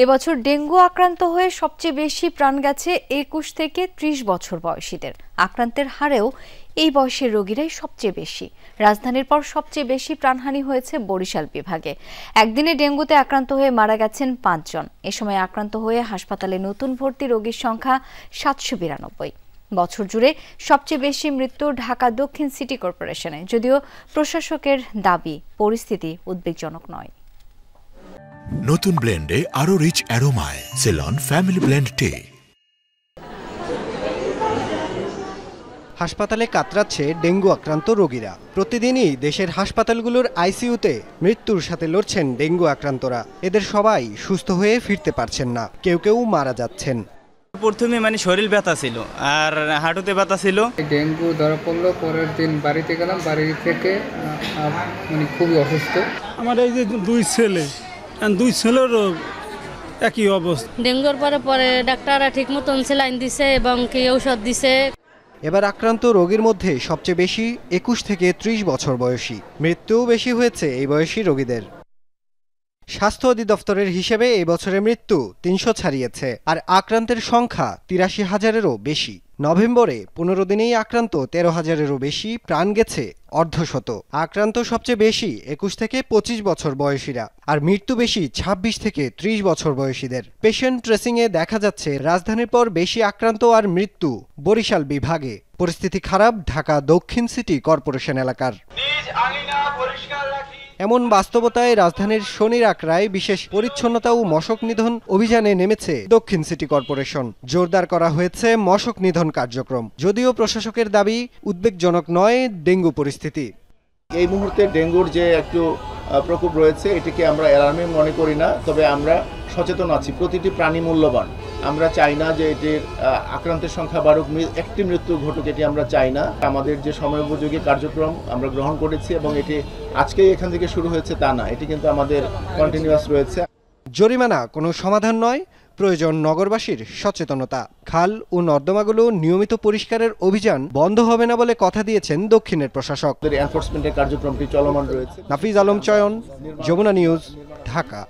এবছর ডেঙ্গু আক্রান্ত হয়ে সবচেয়ে বেশি প্রাণ গেছে ২১ থেকে ৩০ বছর বয়সীদের। আক্রান্তের হারেও এই বয়সের রোগীরাই সবচেয়ে বেশি। রাজধানীর পর সবচেয়ে বেশি প্রাণহানি হয়েছে বরিশাল বিভাগে। একদিনে ডেঙ্গুতে আক্রান্ত হয়ে মারা গেছেন ৫ জন। এ সময় আক্রান্ত হয়ে হাসপাতালে নতুন ভর্তি রোগীর সংখ্যা ৭৯২। বছর জুড়ে সবচেয়ে বেশি মৃত্যু ঢাকা দক্ষিণ সিটি কর্পোরেশনে। যদিও প্রশাসকের দাবি পরিস্থিতি উদ্বেগজনক নয়। নতুন ব্লেন্ডে আরো রিচ অ্যারোমায় সেলন ফ্যামিলি ব্লেন্ড টে। হাসপাতালে কাতরাচ্ছে ডেঙ্গু আক্রান্ত রোগীরা। প্রতিদিনই দেশের হাসপাতালগুলোর আইসিইউতে মৃত্যুর সাথে লড়ছেন ডেঙ্গু আক্রান্তরা। এদের সবাই সুস্থ হয়ে ফিরতে পারছেন না, কেউ কেউ মারা যাচ্ছেন। প্রথমে শরীর ব্যথা ছিল আর হাঁটুতে ব্যথা ছিল। ডেঙ্গু ধরা পড়লো, পরের দিন বাড়িতে গেলাম, বাড়ি থেকে খুবই অসুস্থ। আমার এই যে দুই ছেলেরও একই অবস্থা। ডেঙ্গুর পরে ডাক্তাররা ঠিক মতন স্যালাইন দিছে এবং কি ঔষধ দিছে। এবার আক্রান্ত রোগীর মধ্যে সবচেয়ে বেশি ২১ থেকে ৩০ বছর বয়সী। মৃত্যুও বেশি হয়েছে এই বয়সী রোগীদের। স্বাস্থ্য অধিদপ্তরের হিসেবে এই বছরে মৃত্যু ৩০০ ছাড়িয়েছে, আর আক্রান্তের সংখ্যা ৮৩,০০০-এরও বেশি। নভেম্বরে ১৫ দিনেই আক্রান্ত ১৩,০০০-এরও বেশি, প্রাণ গেছে অর্ধশত। আক্রান্ত সবচেয়ে বেশি ২১ থেকে ২৫ বছর বয়সীরা, আর মৃত্যু বেশি ২৬ থেকে ৩০ বছর বয়সীদের। পেশেন্ট ট্রেসিংয়ে দেখা যাচ্ছে রাজধানীর পর বেশি আক্রান্ত আর মৃত্যু বরিশাল বিভাগে। পরিস্থিতি খারাপ ঢাকা দক্ষিণ সিটি কর্পোরেশন এলাকার। এমন বাস্তবতায় রাজধানীর শনির আকড়ায় বিশেষ পরিচ্ছন্নতা ও মশক নিধন অভিযানে নেমেছে দক্ষিণ সিটি কর্পোরেশন। জোরদার করা হয়েছে মশক নিধন কার্যক্রম। যদিও প্রশাসকের দাবি উদ্বেগজনক নয় ডেঙ্গু পরিস্থিতি। এই মুহূর্তে ডেঙ্গুর যে একটু প্রকোপ রয়েছে এটিকে আমরা অ্যালার্মিং মনে করি না, তবে আমরা সচেতন আছি। প্রতিটি প্রাণী মূল্যবান। আমরা চাই না যে এটির আক্রান্তের সংখ্যা বাড়ুক, একটি মৃত্যু ঘটুক, এটি আমরা চাই না। আমাদের যে সময় উপযোগী কার্যক্রম আমরা গ্রহণ করেছি এবং এটি আজকেই এখান থেকে শুরু হয়েছে তা না, এটি কিন্তু আমাদের কন্টিনিউয়াস রয়েছে। জরিমানা কোনো সমাধান নয়, প্রয়োজন নগরবাসীর সচেতনতা। খাল ও নর্দমাগুলো নিয়মিত পরিষ্কারের অভিযান বন্ধ হবে না বলে কথা দিয়েছেন দক্ষিণের প্রশাসক। এনফোর্সমেন্টের কার্যক্রমটি চলমান রয়েছে। নাফিজ আলম চয়ন, যমুনা নিউজ, ঢাকা।